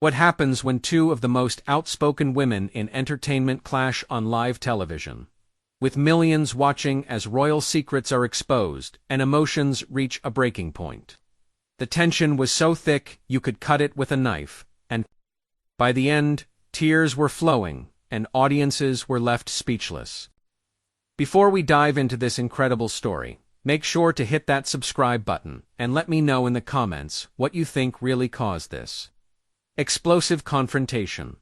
What happens when two of the most outspoken women in entertainment clash on live television? With millions watching as royal secrets are exposed and emotions reach a breaking point. The tension was so thick you could cut it with a knife, and by the end, tears were flowing and audiences were left speechless. Before we dive into this incredible story, make sure to hit that subscribe button and let me know in the comments what you think really caused this explosive confrontation.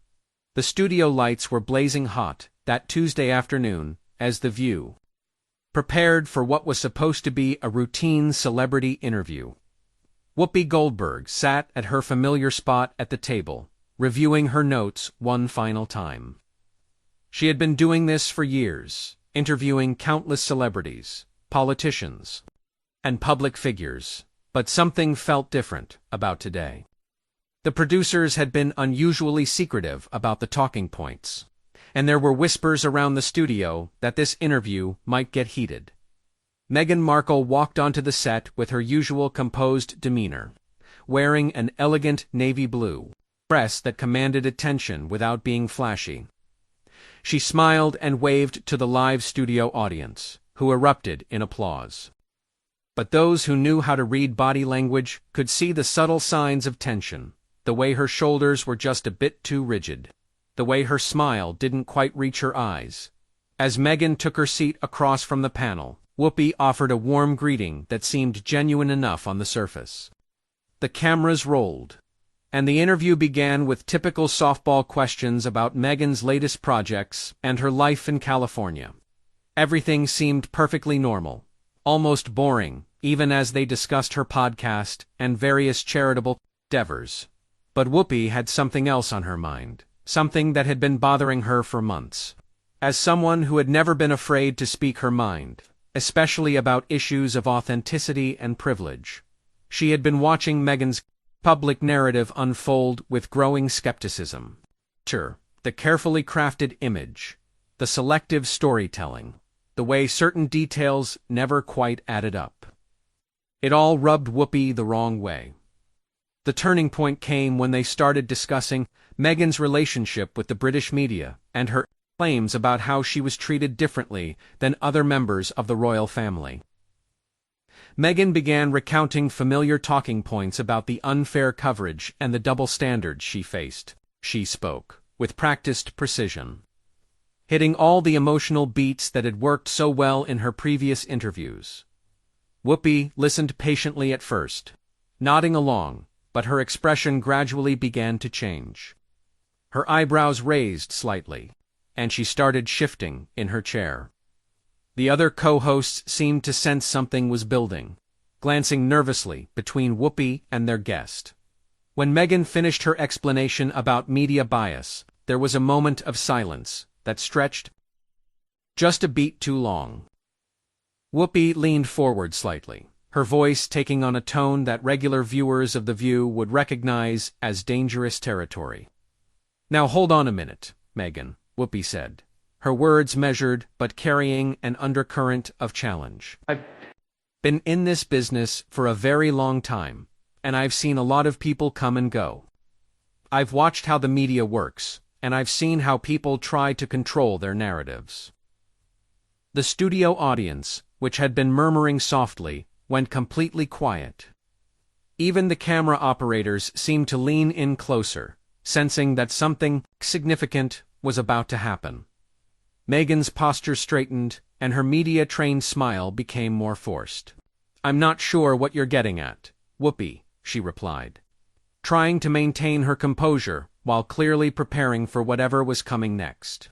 The studio lights were blazing hot that Tuesday afternoon as The View prepared for what was supposed to be a routine celebrity interview. Whoopi Goldberg sat at her familiar spot at the table, reviewing her notes one final time. She had been doing this for years, interviewing countless celebrities, politicians, and public figures, but something felt different about today. The producers had been unusually secretive about the talking points, and there were whispers around the studio that this interview might get heated. Meghan Markle walked onto the set with her usual composed demeanor, wearing an elegant navy blue dress that commanded attention without being flashy. She smiled and waved to the live studio audience, who erupted in applause. But those who knew how to read body language could see the subtle signs of tension, the way her shoulders were just a bit too rigid, the way her smile didn't quite reach her eyes. As Meghan took her seat across from the panel, Whoopi offered a warm greeting that seemed genuine enough on the surface. The cameras rolled, and the interview began with typical softball questions about Meghan's latest projects and her life in California. Everything seemed perfectly normal, almost boring, even as they discussed her podcast and various charitable endeavors. But Whoopi had something else on her mind, something that had been bothering her for months. As someone who had never been afraid to speak her mind, especially about issues of authenticity and privilege, she had been watching Meghan's public narrative unfold with growing skepticism. The carefully crafted image, the selective storytelling, the way certain details never quite added up. It all rubbed Whoopi the wrong way. The turning point came when they started discussing Meghan's relationship with the British media and her claims about how she was treated differently than other members of the royal family. Meghan began recounting familiar talking points about the unfair coverage and the double standards she faced. She spoke with practiced precision, hitting all the emotional beats that had worked so well in her previous interviews. Whoopi listened patiently at first, nodding along, but her expression gradually began to change. Her eyebrows raised slightly, and she started shifting in her chair. The other co-hosts seemed to sense something was building, glancing nervously between Whoopi and their guest. When Meghan finished her explanation about media bias, there was a moment of silence that stretched just a beat too long. Whoopi leaned forward slightly, her voice taking on a tone that regular viewers of The View would recognize as dangerous territory. "Now hold on a minute, Meghan," Whoopi said, her words measured but carrying an undercurrent of challenge. "I've been in this business for a very long time, and I've seen a lot of people come and go. I've watched how the media works, and I've seen how people try to control their narratives." The studio audience, which had been murmuring softly, went completely quiet. Even the camera operators seemed to lean in closer, sensing that something significant was about to happen. Meghan's posture straightened, and her media-trained smile became more forced. "I'm not sure what you're getting at, Whoopi," she replied, trying to maintain her composure while clearly preparing for whatever was coming next.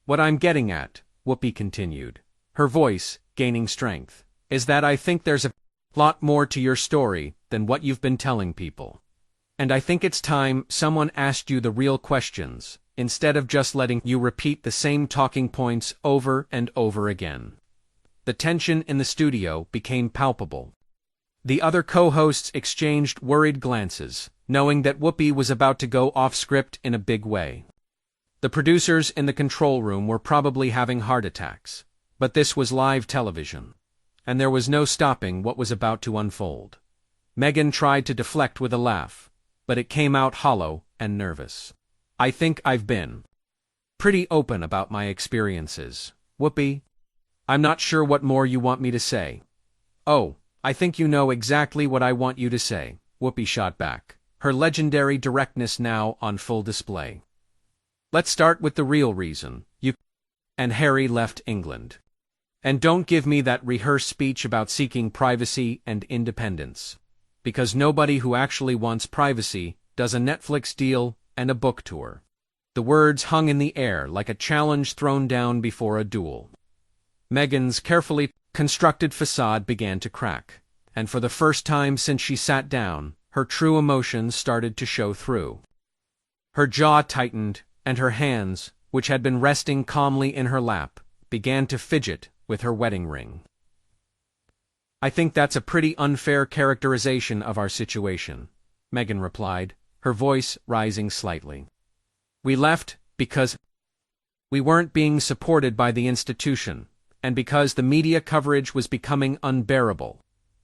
"What I'm getting at," Whoopi continued, her voice gaining strength, "is that I think there's a lot more to your story than what you've been telling people. And I think it's time someone asked you the real questions, instead of just letting you repeat the same talking points over and over again." The tension in the studio became palpable. The other co-hosts exchanged worried glances, knowing that Whoopi was about to go off-script in a big way. The producers in the control room were probably having heart attacks, but this was live television, and there was no stopping what was about to unfold. Meghan tried to deflect with a laugh. but it came out hollow and nervous. I think I've been pretty open about my experiences, Whoopi. I'm not sure what more you want me to say. Oh, I think you know exactly what I want you to say, Whoopi shot back, her legendary directness now on full display. Let's start with the real reason you and Harry left England. And don't give me that rehearsed speech about seeking privacy and independence. Because nobody who actually wants privacy does a Netflix deal and a book tour. The words hung in the air like a challenge thrown down before a duel. Meghan's carefully constructed facade began to crack, and for the first time since she sat down, her true emotions started to show through. Her jaw tightened, and her hands, which had been resting calmly in her lap, began to fidget with her wedding ring. I think that's a pretty unfair characterization of our situation, Meghan replied, her voice rising slightly. We left because we weren't being supported by the institution, and because the media coverage was becoming unbearable.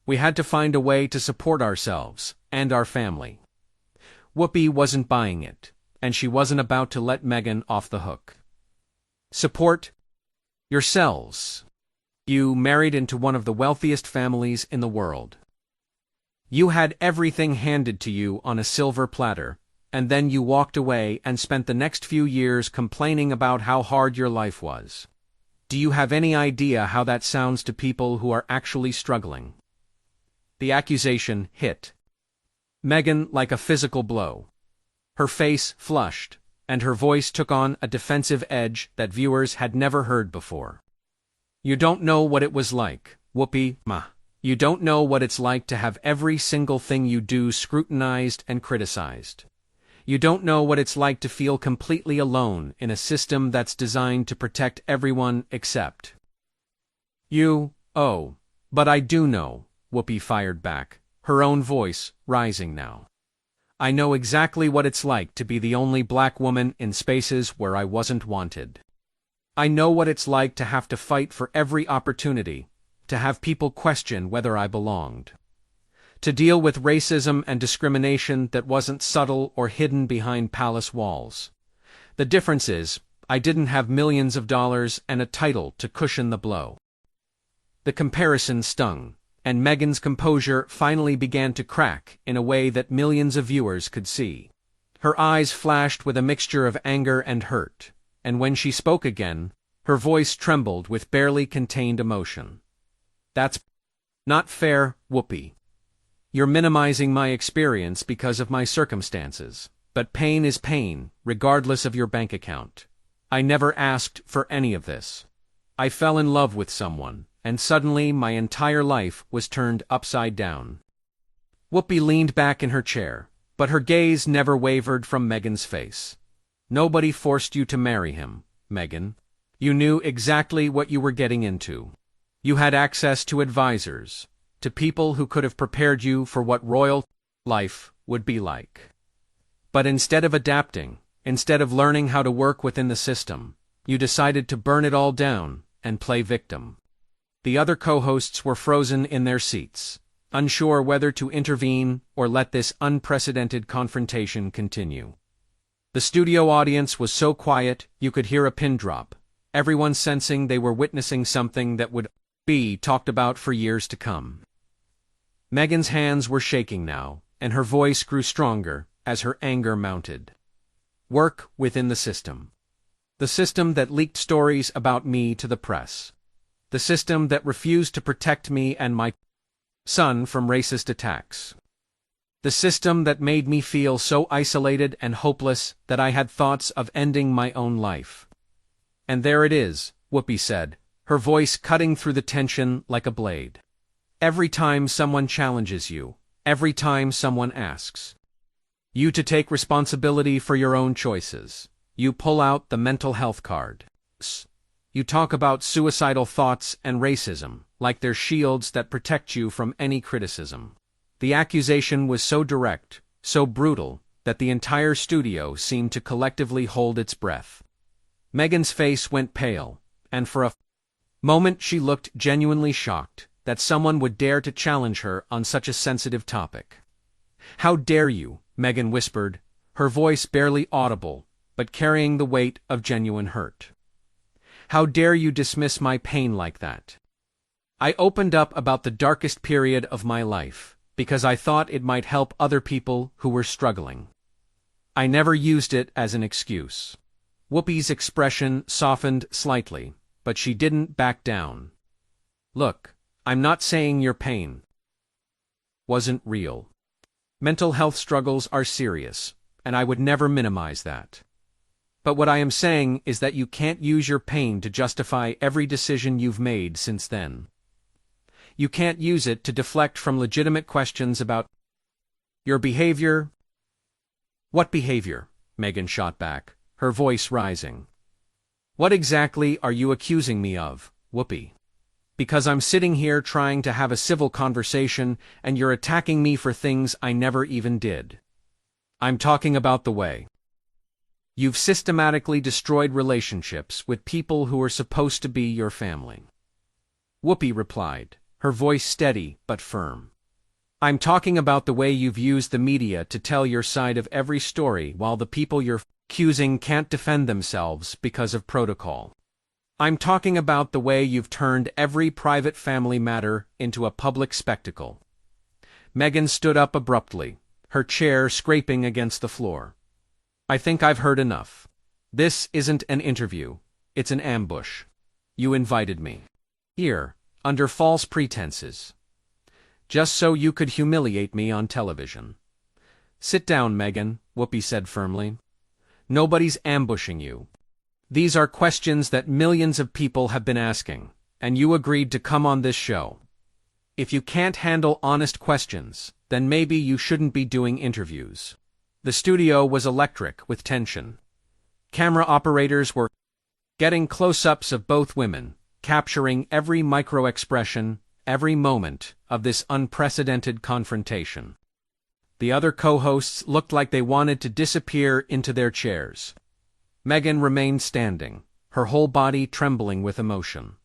We had to find a way to support ourselves and our family. Whoopi wasn't buying it, and she wasn't about to let Meghan off the hook. Support yourselves. You married into one of the wealthiest families in the world. You had everything handed to you on a silver platter, and then you walked away and spent the next few years complaining about how hard your life was. Do you have any idea how that sounds to people who are actually struggling? The accusation hit Meghan like a physical blow. Her face flushed, and her voice took on a defensive edge that viewers had never heard before. You don't know what it was like, Whoopi. You don't know what it's like to have every single thing you do scrutinized and criticized. You don't know what it's like to feel completely alone in a system that's designed to protect everyone except you. Oh, but I do know, Whoopi fired back, her own voice rising now. I know exactly what it's like to be the only black woman in spaces where I wasn't wanted. I know what it's like to have to fight for every opportunity, to have people question whether I belonged. To deal with racism and discrimination that wasn't subtle or hidden behind palace walls. The difference is, I didn't have millions of dollars and a title to cushion the blow. The comparison stung, and Meghan's composure finally began to crack in a way that millions of viewers could see. Her eyes flashed with a mixture of anger and hurt, and when she spoke again, her voice trembled with barely contained emotion. That's not fair, Whoopi. You're minimizing my experience because of my circumstances, but pain is pain, regardless of your bank account. I never asked for any of this. I fell in love with someone, and suddenly my entire life was turned upside down. Whoopi leaned back in her chair, but her gaze never wavered from Meghan's face. Nobody forced you to marry him, Meghan. You knew exactly what you were getting into. You had access to advisors, to people who could have prepared you for what royal life would be like. But instead of adapting, instead of learning how to work within the system, you decided to burn it all down and play victim. The other co-hosts were frozen in their seats, unsure whether to intervene or let this unprecedented confrontation continue. The studio audience was so quiet you could hear a pin drop, everyone sensing they were witnessing something that would be talked about for years to come. Meghan's hands were shaking now, and her voice grew stronger as her anger mounted. Work within the system. The system that leaked stories about me to the press. The system that refused to protect me and my son from racist attacks. The system that made me feel so isolated and hopeless that I had thoughts of ending my own life. And there it is, Whoopi said, her voice cutting through the tension like a blade. Every time someone challenges you, every time someone asks you to take responsibility for your own choices, you pull out the mental health card. You talk about suicidal thoughts and racism, like they're shields that protect you from any criticism. The accusation was so direct, so brutal, that the entire studio seemed to collectively hold its breath. Meghan's face went pale, and for a moment she looked genuinely shocked that someone would dare to challenge her on such a sensitive topic. How dare you, Meghan whispered, her voice barely audible, but carrying the weight of genuine hurt. How dare you dismiss my pain like that? I opened up about the darkest period of my life, because I thought it might help other people who were struggling. I never used it as an excuse. Whoopi's expression softened slightly, but she didn't back down. Look, I'm not saying your pain wasn't real. Mental health struggles are serious, and I would never minimize that. But what I am saying is that you can't use your pain to justify every decision you've made since then. You can't use it to deflect from legitimate questions about your behavior. What behavior? Meghan shot back, her voice rising. What exactly are you accusing me of, Whoopi? Because I'm sitting here trying to have a civil conversation and you're attacking me for things I never even did. I'm talking about the way you've systematically destroyed relationships with people who are supposed to be your family. Whoopi replied, her voice steady but firm. I'm talking about the way you've used the media to tell your side of every story while the people you're accusing can't defend themselves because of protocol. I'm talking about the way you've turned every private family matter into a public spectacle. Meghan stood up abruptly, her chair scraping against the floor. I think I've heard enough. This isn't an interview. It's an ambush. You invited me here, under false pretenses, just so you could humiliate me on television. Sit down, Meghan, Whoopi said firmly. Nobody's ambushing you. These are questions that millions of people have been asking, and you agreed to come on this show. If you can't handle honest questions, then maybe you shouldn't be doing interviews. The studio was electric with tension. Camera operators were getting close-ups of both women, capturing every micro-expression, every moment of this unprecedented confrontation. The other co-hosts looked like they wanted to disappear into their chairs. Meghan remained standing, her whole body trembling with emotion.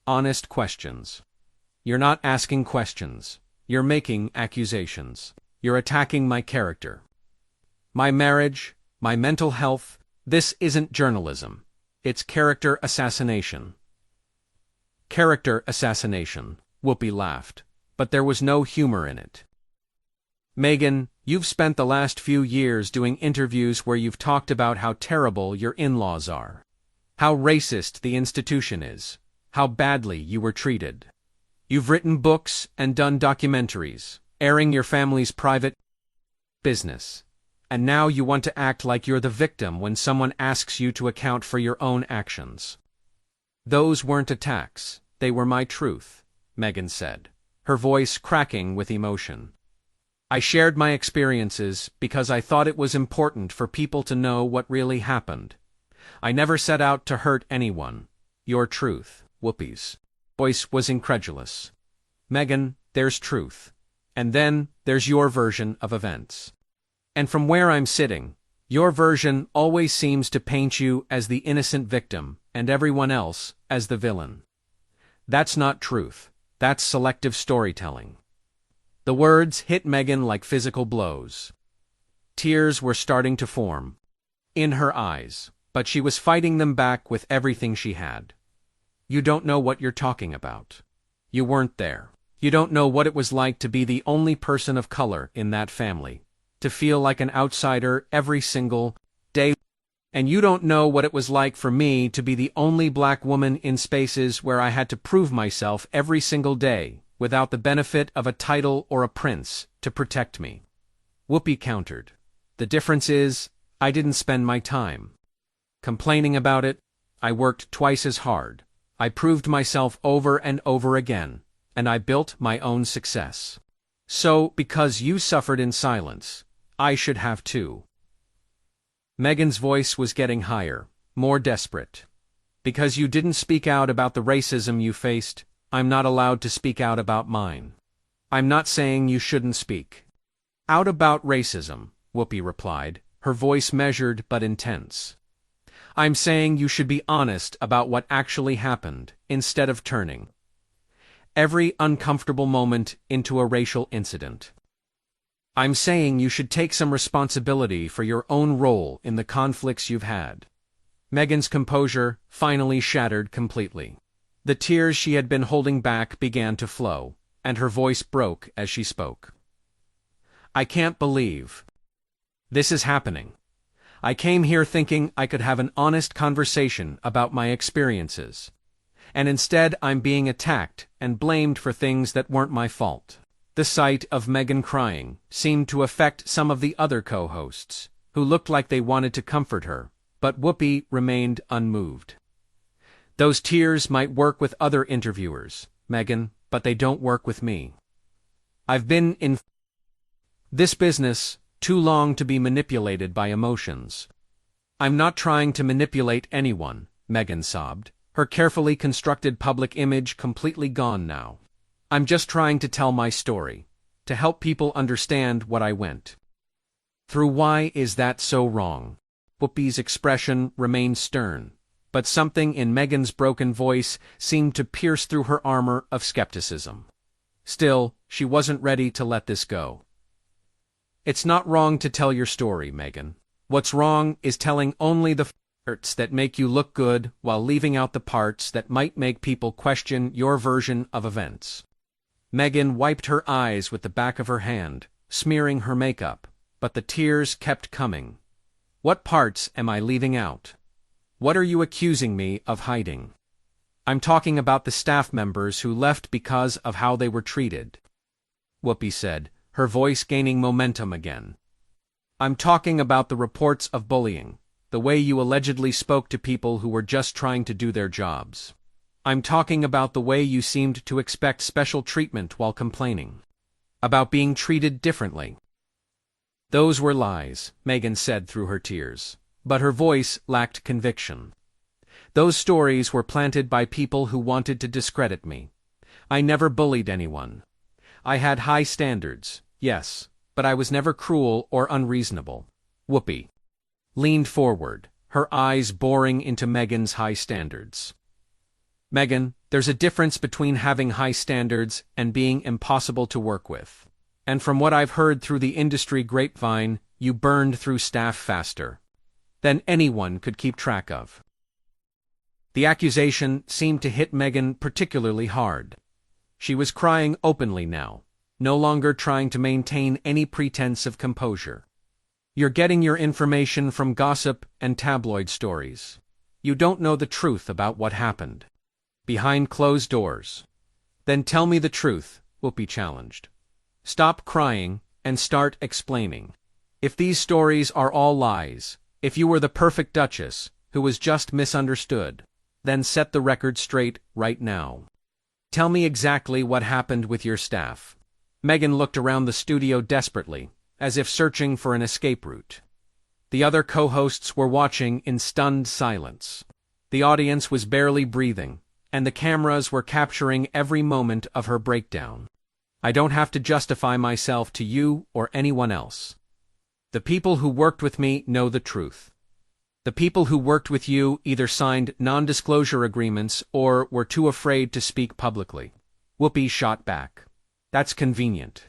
Honest questions. You're not asking questions. You're making accusations. You're attacking my character. My marriage, my mental health. This isn't journalism. It's character assassination. Character assassination, Whoopi laughed, but there was no humor in it. Meghan, you've spent the last few years doing interviews where you've talked about how terrible your in-laws are, how racist the institution is, how badly you were treated. You've written books and done documentaries, airing your family's private business. And now you want to act like you're the victim when someone asks you to account for your own actions. Those weren't attacks, they were my truth, Meghan said, her voice cracking with emotion. I shared my experiences because I thought it was important for people to know what really happened. I never set out to hurt anyone. Your truth, Whoopi's voice was incredulous. Meghan, there's truth. And then there's your version of events. And from where I'm sitting, your version always seems to paint you as the innocent victim and everyone else as the villain. That's not truth. That's selective storytelling. The words hit Meghan like physical blows. Tears were starting to form in her eyes, but she was fighting them back with everything she had. You don't know what you're talking about. You weren't there. You don't know what it was like to be the only person of color in that family, to feel like an outsider every single day. And you don't know what it was like for me to be the only black woman in spaces where I had to prove myself every single day, without the benefit of a title or a prince to protect me. Whoopi countered. The difference is, I didn't spend my time complaining about it. I worked twice as hard. I proved myself over and over again, and I built my own success. So, because you suffered in silence, I should have too. Meghan's voice was getting higher, more desperate. Because you didn't speak out about the racism you faced, I'm not allowed to speak out about mine. I'm not saying you shouldn't speak out about racism, Whoopi replied, her voice measured but intense. I'm saying you should be honest about what actually happened, instead of turning every uncomfortable moment into a racial incident. I'm saying you should take some responsibility for your own role in the conflicts you've had. Meghan's composure finally shattered completely. The tears she had been holding back began to flow, and her voice broke as she spoke. I can't believe this is happening. I came here thinking I could have an honest conversation about my experiences. And instead I'm being attacked and blamed for things that weren't my fault. The sight of Meghan crying seemed to affect some of the other co-hosts, who looked like they wanted to comfort her, but Whoopi remained unmoved. Those tears might work with other interviewers, Meghan, but they don't work with me. I've been in this business too long to be manipulated by emotions. I'm not trying to manipulate anyone, Meghan sobbed, her carefully constructed public image completely gone now. I'm just trying to tell my story, to help people understand what I went through. Why is that so wrong? Whoopi's expression remained stern, but something in Meghan's broken voice seemed to pierce through her armor of skepticism. Still, she wasn't ready to let this go. It's not wrong to tell your story, Meghan. What's wrong is telling only the parts that make you look good while leaving out the parts that might make people question your version of events. Meghan wiped her eyes with the back of her hand, smearing her makeup, but the tears kept coming. What parts am I leaving out? What are you accusing me of hiding? I'm talking about the staff members who left because of how they were treated, Whoopi said, her voice gaining momentum again. I'm talking about the reports of bullying, the way you allegedly spoke to people who were just trying to do their jobs. I'm talking about the way you seemed to expect special treatment while complaining. About being treated differently. Those were lies, Meghan said through her tears, but her voice lacked conviction. Those stories were planted by people who wanted to discredit me. I never bullied anyone. I had high standards, yes, but I was never cruel or unreasonable. Whoopi leaned forward, her eyes boring into Meghan's high standards. Meghan, there's a difference between having high standards and being impossible to work with. And from what I've heard through the industry grapevine, you burned through staff faster than anyone could keep track of. The accusation seemed to hit Meghan particularly hard. She was crying openly now, no longer trying to maintain any pretense of composure. You're getting your information from gossip and tabloid stories. You don't know the truth about what happened behind closed doors. Then tell me the truth, Whoopi challenged. Stop crying and start explaining. If these stories are all lies, if you were the perfect Duchess who was just misunderstood, then set the record straight right now. Tell me exactly what happened with your staff. Meghan looked around the studio desperately, as if searching for an escape route. The other co-hosts were watching in stunned silence. The audience was barely breathing, and the cameras were capturing every moment of her breakdown. I don't have to justify myself to you or anyone else. The people who worked with me know the truth. The people who worked with you either signed non-disclosure agreements or were too afraid to speak publicly. Whoopi shot back. That's convenient.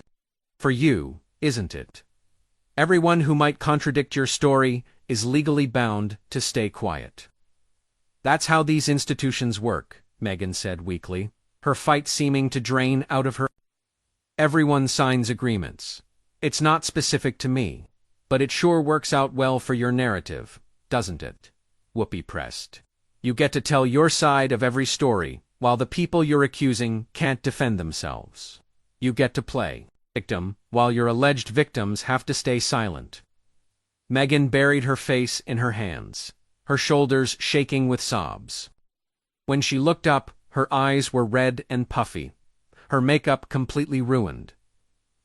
For you, isn't it? Everyone who might contradict your story is legally bound to stay quiet. That's how these institutions work, Meghan said weakly, her fight seeming to drain out of her. Everyone signs agreements. It's not specific to me, but it sure works out well for your narrative, doesn't it? Whoopi pressed. You get to tell your side of every story, while the people you're accusing can't defend themselves. You get to play victim, while your alleged victims have to stay silent. Meghan buried her face in her hands, her shoulders shaking with sobs. When she looked up, her eyes were red and puffy, her makeup completely ruined.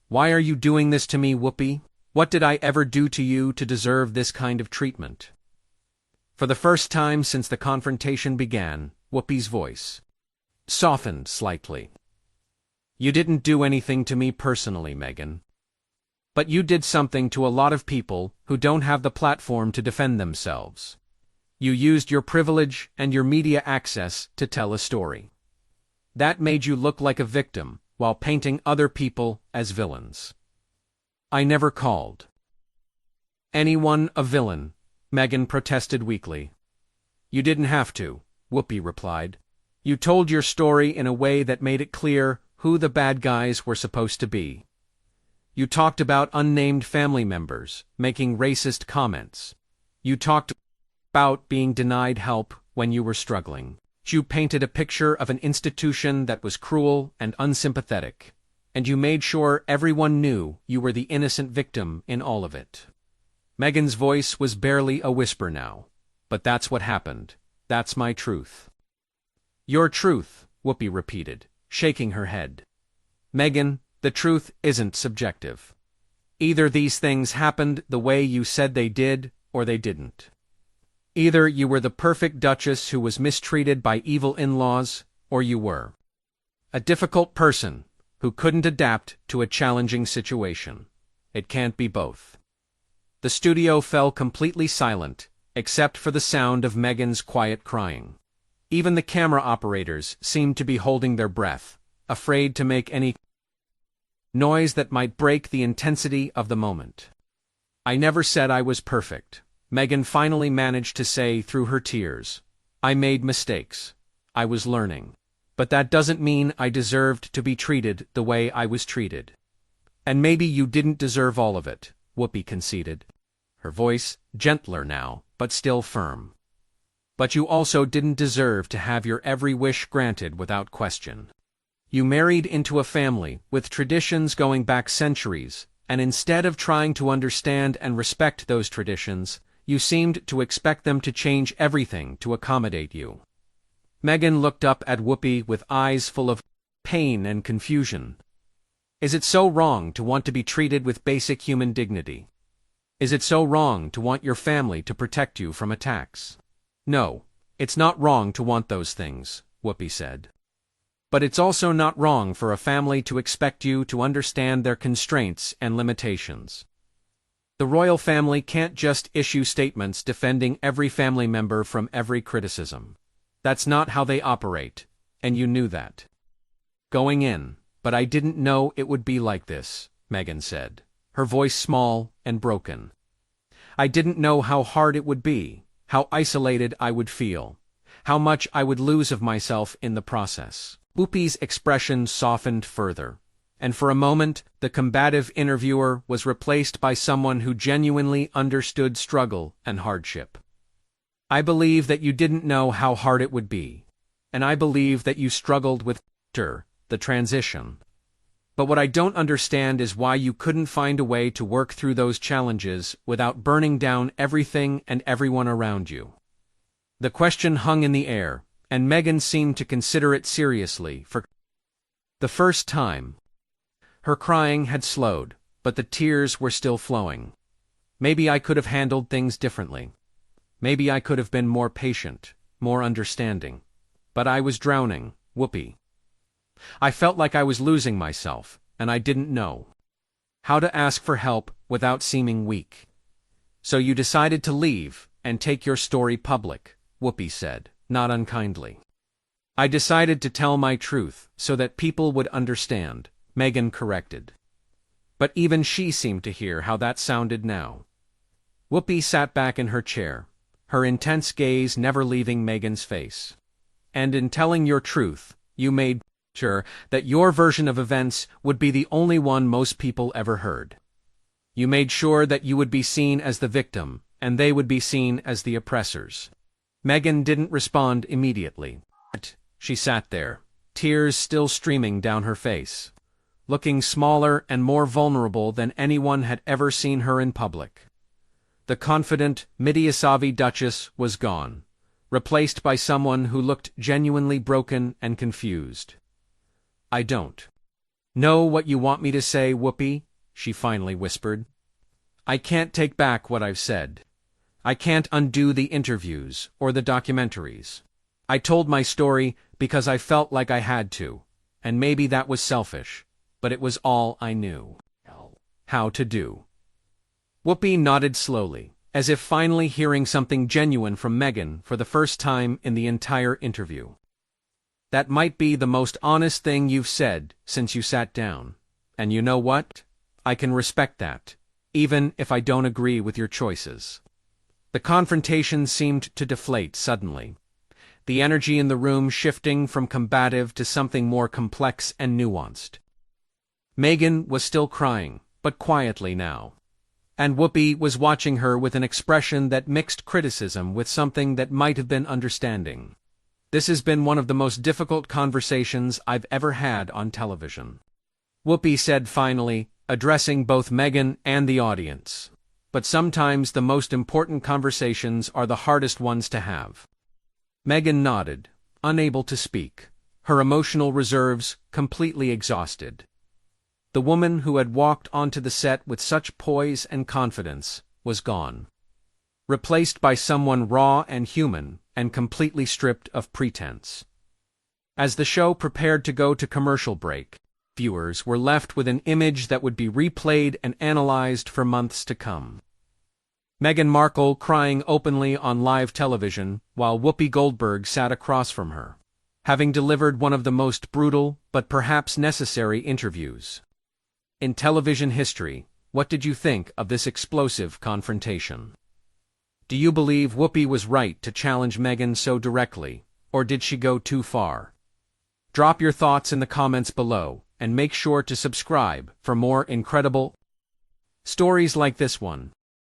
Why are you doing this to me, Whoopi? What did I ever do to you to deserve this kind of treatment? For the first time since the confrontation began, Whoopi's voice softened slightly. You didn't do anything to me personally, Meghan. But you did something to a lot of people who don't have the platform to defend themselves. You used your privilege and your media access to tell a story. That made you look like a victim, while painting other people as villains. I never called anyone a villain, Meghan protested weakly. You didn't have to, Whoopi replied. You told your story in a way that made it clear who the bad guys were supposed to be. You talked about unnamed family members making racist comments. You talked about being denied help when you were struggling. You painted a picture of an institution that was cruel and unsympathetic, and you made sure everyone knew you were the innocent victim in all of it. Meghan's voice was barely a whisper now. But that's what happened. That's my truth. Your truth, Whoopi repeated, shaking her head. Meghan, the truth isn't subjective. Either these things happened the way you said they did, or they didn't. Either you were the perfect duchess who was mistreated by evil in-laws, or you were a difficult person who couldn't adapt to a challenging situation. It can't be both. The studio fell completely silent, except for the sound of Meghan's quiet crying. Even the camera operators seemed to be holding their breath, afraid to make any noise that might break the intensity of the moment. I never said I was perfect, Meghan finally managed to say through her tears. I made mistakes. I was learning. But that doesn't mean I deserved to be treated the way I was treated. And maybe you didn't deserve all of it, Whoopi conceded, her voice gentler now, but still firm. But you also didn't deserve to have your every wish granted without question. You married into a family with traditions going back centuries, and instead of trying to understand and respect those traditions, you seemed to expect them to change everything to accommodate you. Meghan looked up at Whoopi with eyes full of pain and confusion. Is it so wrong to want to be treated with basic human dignity? Is it so wrong to want your family to protect you from attacks? No, it's not wrong to want those things, Whoopi said. But it's also not wrong for a family to expect you to understand their constraints and limitations. The royal family can't just issue statements defending every family member from every criticism. That's not how they operate, and you knew that. Going in, but I didn't know it would be like this, Meghan said, her voice small and broken. I didn't know how hard it would be, how isolated I would feel, how much I would lose of myself in the process. Whoopi's expression softened further, and for a moment the combative interviewer was replaced by someone who genuinely understood struggle and hardship. I believe that you didn't know how hard it would be, and I believe that you struggled with the transition. But what I don't understand is why you couldn't find a way to work through those challenges without burning down everything and everyone around you. The question hung in the air, and Meghan seemed to consider it seriously for the first time. Her crying had slowed, but the tears were still flowing. Maybe I could have handled things differently. Maybe I could have been more patient, more understanding. But I was drowning, Whoopi. I felt like I was losing myself, and I didn't know how to ask for help without seeming weak. So you decided to leave and take your story public, Whoopi said, not unkindly. I decided to tell my truth so that people would understand, Meghan corrected. But even she seemed to hear how that sounded now. Whoopi sat back in her chair, her intense gaze never leaving Meghan's face. And in telling your truth, you made sure that your version of events would be the only one most people ever heard. You made sure that you would be seen as the victim, and they would be seen as the oppressors. Meghan didn't respond immediately. She sat there, tears still streaming down her face, looking smaller and more vulnerable than anyone had ever seen her in public. The confident, midi-savvy duchess was gone, replaced by someone who looked genuinely broken and confused. I don't know what you want me to say, Whoopi, she finally whispered. I can't take back what I've said. I can't undo the interviews or the documentaries. I told my story because I felt like I had to, and maybe that was selfish, but it was all I knew how to do. Whoopi nodded slowly, as if finally hearing something genuine from Meghan for the first time in the entire interview. That might be the most honest thing you've said since you sat down. And you know what? I can respect that, even if I don't agree with your choices." The confrontation seemed to deflate suddenly, the energy in the room shifting from combative to something more complex and nuanced. Meghan was still crying, but quietly now. And Whoopi was watching her with an expression that mixed criticism with something that might have been understanding. "This has been one of the most difficult conversations I've ever had on television," Whoopi said finally, addressing both Meghan and the audience. "But sometimes the most important conversations are the hardest ones to have." Meghan nodded, unable to speak, her emotional reserves completely exhausted. The woman who had walked onto the set with such poise and confidence was gone, replaced by someone raw and human and completely stripped of pretense. As the show prepared to go to commercial break, viewers were left with an image that would be replayed and analyzed for months to come. Meghan Markle crying openly on live television while Whoopi Goldberg sat across from her, having delivered one of the most brutal but perhaps necessary interviews in television history. What did you think of this explosive confrontation? Do you believe Whoopi was right to challenge Meghan so directly, or did she go too far? Drop your thoughts in the comments below, and make sure to subscribe for more incredible stories like this one.